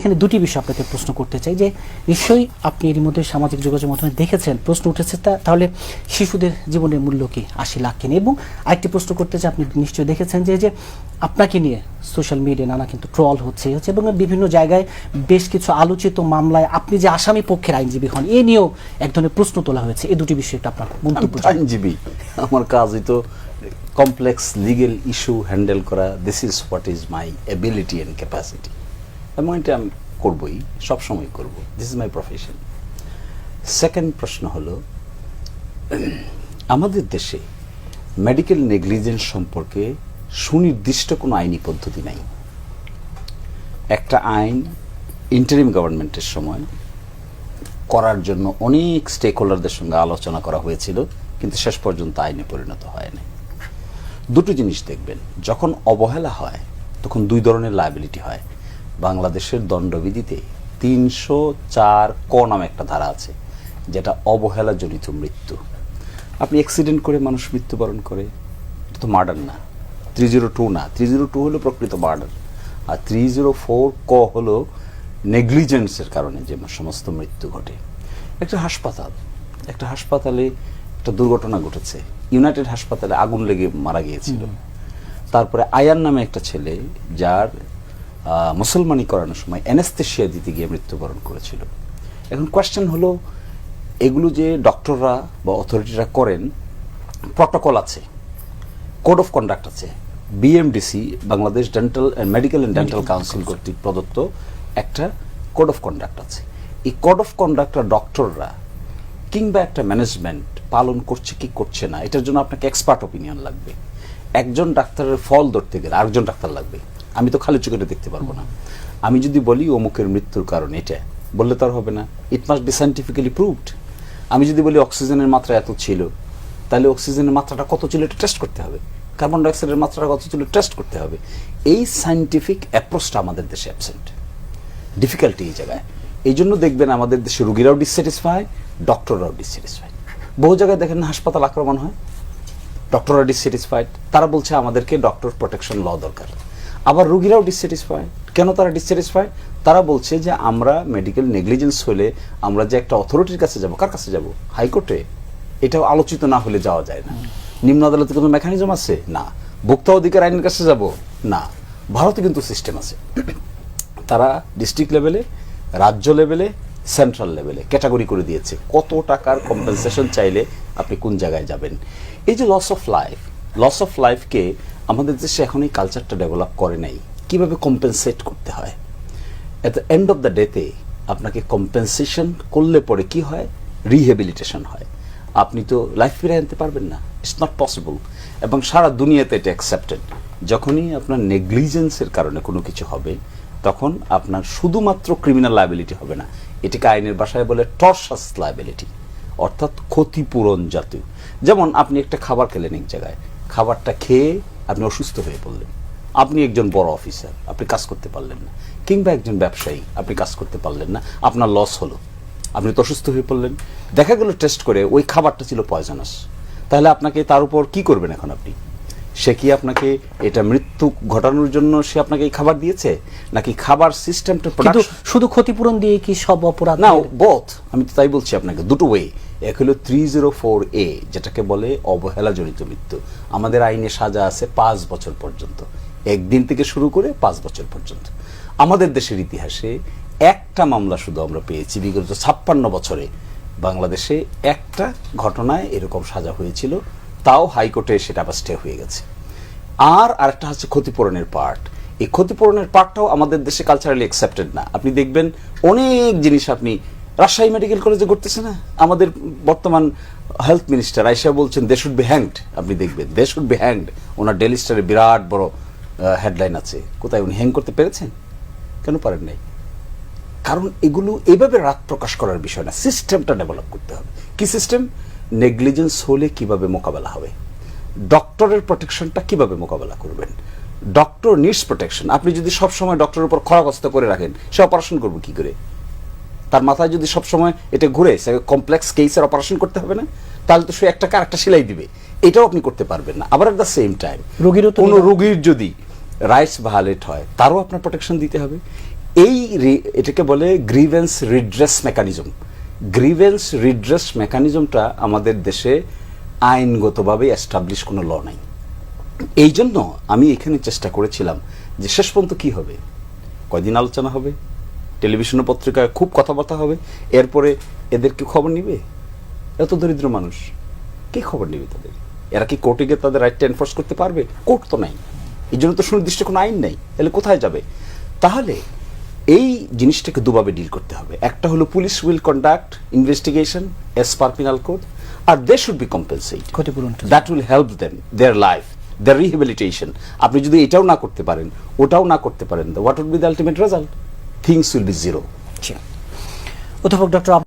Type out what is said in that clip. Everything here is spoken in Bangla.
এখানে দুটি বিষয় আপনাকে প্রশ্ন করতে চাই যে নিশ্চয়ই আপনি এর মধ্যে সামাজিক যোগাযোগ মাধ্যমে দেখেছেন, প্রশ্ন উঠেছে তাহলে শিশুদের জীবনের মূল্য কি 80 লাখ কিনে। এবং আরেকটি প্রশ্ন করতে চাই, আপনি নিশ্চয়ই দেখেছেন যে আপনাকে নিয়ে সোশ্যাল মিডিয়া নানা কিন্তু ট্রল হচ্ছে এবং বিভিন্ন জায়গায় বেশ কিছু আলোচিত মামলায় আপনি যে আসামি পক্ষের আইনজীবী হন এ নিয়েও এক ধরনের প্রশ্ন তোলা হয়েছে। এই দুটি বিষয়ে আপনার মন্তব্য। আইনজীবী, আমার কাজই তো কমপ্লেক্স লিগেল ইস্যু হ্যান্ডেল করা। This is what is my ability and capacity, এবং এটা আমি করবই, সবসময় করব। This is my profession. Second প্রশ্ন হলো, আমাদের দেশে মেডিকেল নেগলিজেন্স সম্পর্কে সুনির্দিষ্ট কোনো আইনি পদ্ধতি নাই। একটা আইন ইন্টারিম গভর্নমেন্টের সময় করার জন্য অনেক স্টেক হোল্ডারদের সঙ্গে আলোচনা করা হয়েছিল, কিন্তু শেষ পর্যন্ত আইনে পরিণত হয়নি। দুটো জিনিস দেখবেন, যখন অবহেলা হয় তখন দুই ধরনের লায়াবিলিটি হয়। বাংলাদেশের দণ্ডবিধিতে 304 ক নামে একটা ধারা আছে, যেটা অবহেলাজনিত মৃত্যু। আপনি অ্যাক্সিডেন্ট করে মানুষ মৃত্যুবরণ করে, এটা তো মার্ডার না। 302 না, 302 হলো প্রকৃত মার্ডার, আর 304 ক হলো নেগলিজেন্সের কারণে যে সমস্ত মৃত্যু ঘটে। একটা হাসপাতালে একটা দুর্ঘটনা ঘটেছে, ইউনাইটেড হাসপাতালে আগুন লেগে মারা গিয়েছিল। তারপরে আয়ান নামে একটা ছেলে, যার মুসলমানি করানোর সময় অ্যানেস্থেশিয়া দিতে গিয়ে মৃত্যুবরণ করেছিল। এখন কোয়েশ্চেন হলো, এগুলো যে ডক্টররা বা অথরিটিরা করেন, প্রটোকল আছে, কোড অফ কন্ডাক্ট আছে, BMDC Bangladesh dental and medical and dental council কর্তৃক প্রদত্ত একটা কোড অফ কন্ডাক্ট আছে। এই কোড অফ কন্ডাক্টটা ডক্টররা কিংবা একটা ম্যানেজমেন্ট পালন করছে কি করছে না, এটার জন্য আপনাকে এক্সপার্ট অপিনিয়ন লাগবে। একজন ডাক্তারের ফল ধরতে গেলে আরেকজন ডাক্তার লাগবে। আমি তো খালি চোখে দেখতে পারবো না। আমি যদি বলি অমুকের মৃত্যুর কারণ এটা, বললে তো আর হবে না, it must be scientifically proved. আমি যদি বলি অক্সিজেনের মাত্রা এত ছিল, তাহলে অক্সিজেনের মাত্রাটা কত ছিল এটা টেস্ট করতে হবে, কার্বন ডাইঅক্সাইডের মাত্রাটা কত ছিল টেস্ট করতে হবে। এই সায়েন্টিফিক অ্যাপ্রোচটা আমাদের দেশে অ্যাবসেন্ট, ডিফিকাল্টি এই জায়গায়। এই জন্য দেখবেন আমাদের দেশে রোগীরাও ডিসস্যাটিসফাইড, ডক্টররাও ডিসস্যাটিসফাইড। বহু জায়গায় দেখেন না হাসপাতাল আক্রমণ হয়, ডক্টররা ডিসস্যাটিসফাইড, তারা বলছে আমাদেরকে ডক্টর প্রোটেকশন ল দরকার। আবার রোগীরাও ডিসস্যাটিসফাইড। কেন তারা ডিসস্যাটিসফাইড? তারা বলছে যে আমরা মেডিকেল নেগলিজেন্স হলে আমরা যে একটা অথরিটির কাছে যাব, কার কাছে যাব? হাইকোর্টে। এটাও আলোচিত না হলে যাওয়া যায় না। নিম্ন আদালতে কোনো মেকানিজম আছে? না। ভোক্তা অধিকার আইনের কাছে যাব? না। ভারতে কিন্তু সিস্টেম আছে। তারা ডিস্ট্রিক্ট লেভেলে, রাজ্য লেভেলে, সেন্ট্রাল লেভেলে ক্যাটাগরি করে দিয়েছে কত টাকার কম্পেনসেশন চাইলে আপনি কোন জায়গায় যাবেন। এই যে লস অফ লাইফকে আমাদের দেশে এখন এই কালচারটা ডেভেলপ করে নাই, কিভাবে কম্পেনসেট করতে হয়। At the end of the ডেতে আপনাকে কম্পেনসেশন করলে পরে কি হয়? রিহেবিলিটেশন হয়। আপনি তো লাইফ ফিরে আনতে পারবেন না, ইটস নট পসিবল। এবং সারা দুনিয়াতে এটা অ্যাকসেপ্টেড। যখনই আপনার নেগলিজেন্সের কারণে কোনো কিছু হবে, তখন আপনার শুধুমাত্র ক্রিমিনাল লায়াবিলিটি হবে না, এটাকে আইনের ভাষায় বলে টর্শাস লায়াবিলিটি, অর্থাৎ ক্ষতিপূরণ জাতীয়। যেমন আপনি একটা খাবার খেলেন এক জায়গায়, খাবারটা খেয়ে আপনি অসুস্থ হয়ে পড়লেন। আপনি একজন বড় অফিসার, আপনি কাজ করতে পারলেন না, কিংবা একজন ব্যবসায়ী, আপনি কাজ করতে পারলেন না, আপনার লস হলো, আপনি তো অসুস্থ হয়ে পড়লেন। দেখা গেল টেস্ট করে ওই খাবারটা ছিল পয়জনাস। তাহলে আপনাকে তার উপর কি করবেন এখন আপনি? সে কি আপনাকে এটা মৃত্যু ঘটানোর জন্য সে আপনাকে এই খাবার দিয়েছে, নাকি খাবার সিস্টেমটা শুধু ক্ষতিপূরণ দিয়ে কি সব অপরাধ? না, বোথ। আমি তো তাই বলছি আপনাকে, দুটো ওয়ে। এক হলো 304A, যেটাকে বলে অবহেলাজনিত মৃত্যু। আমাদের আইনে সাজা আছে 5 বছর পর্যন্ত, একদিন থেকে শুরু করে 5 বছর পর্যন্ত। আমাদের দেশের ইতিহাসে একটা মামলা শুধু আমরা পেয়েছি বিগত 56 বছরে। বাংলাদেশে একটা ঘটনায় এরকম সাজা হয়েছিল, তাও হাইকোর্টে সেটা আবার স্টে হয়ে গেছে। আর আরেকটা হচ্ছে ক্ষতিপূরণের পার্ট। এই ক্ষতিপূরণের পার্টটাও আমাদের দেশে কালচারালি অ্যাকসেপ্টেড না। আপনি দেখবেন অনেক জিনিস আপনি রাজশাহী মেডিকেল কলেজে ঘটতেছে না, আমাদের বর্তমান হেলথ মিনিস্টার আইসা বলছেন দে শুড বি হ্যাংড। আপনি দেখবেন দে শুড বি হ্যাংড, ওনার ডেইলি স্টারে বিরাট বড় হেডলাইন আছে। কোথায় উনি হ্যাং করতে পেরেছেন? কেন পারেন নাই? কারণ এগুলো এইভাবে রাত প্রকাশ করার বিষয় না, সিস্টেমটা ডেভেলপ করতে হবে। কি সিস্টেম? নেগলিজেন্স হলে কিভাবে মোকাবেলা হবে, ডক্টরের প্রোটেকশনটা কিভাবে মোকাবেলা করবেন। Doctor needs protection. আপনি যদি সবসময় ডক্টরের উপর খড়গস্ত করে রাখেন, সে অপারেশন করবে কি করে? তার মাথায় যদি সবসময় এটা ঘুরে কমপ্লেক্স কেসের অপারেশন করতে হবে না, তাহলে তো সে একটা কারেক্টটা সেলাই দিবে, এটাও আপনি করতে পারবেন না। আবার এট দ্য সেম টাইম কোনো রোগীর যদি রাইটস ভায়োলেট হয়, তারও আপনার প্রোটেকশন দিতে হবে। এটাকে বলে grievance redress mechanism. Grievance redress মেকানিজমটা আমাদের দেশে আইনগতভাবে এস্টাবলিশ কোনো ল নাই। এই জন্য আমি এখানে চেষ্টা করেছিলাম যে শেষ পর্যন্ত কি হবে, কয়দিন আলোচনা হবে, টেলিভিশন পত্রিকায় খুব কথাবার্তা হবে, এরপরে এদের কি খবর নিবে? এত দরিদ্র মানুষ, কে খবর নেবে তাদের? এরা কি কোর্টে গিয়ে তাদের রাইটটা এনফোর্স করতে পারবে? কোর্ট তো নাই, এই জন্য তো সুনির্দিষ্ট কোনো আইন নেই। তাহলে কোথায় যাবে? তাহলে এই জিনিসটাকে দুভাবে ডিল করতে হবে। একটা হলো police will conduct investigation as per penal code, আর দে শুড বি কম্পেনসেট। ক্ষতিপূরণ that will help them their life, their rehabilitation. আপনি যদি এটাও না করতে পারেন, ওটাও না করতে পারেন, what would be the ultimate result? Things will be zero. অধ্যাপক ডক্টর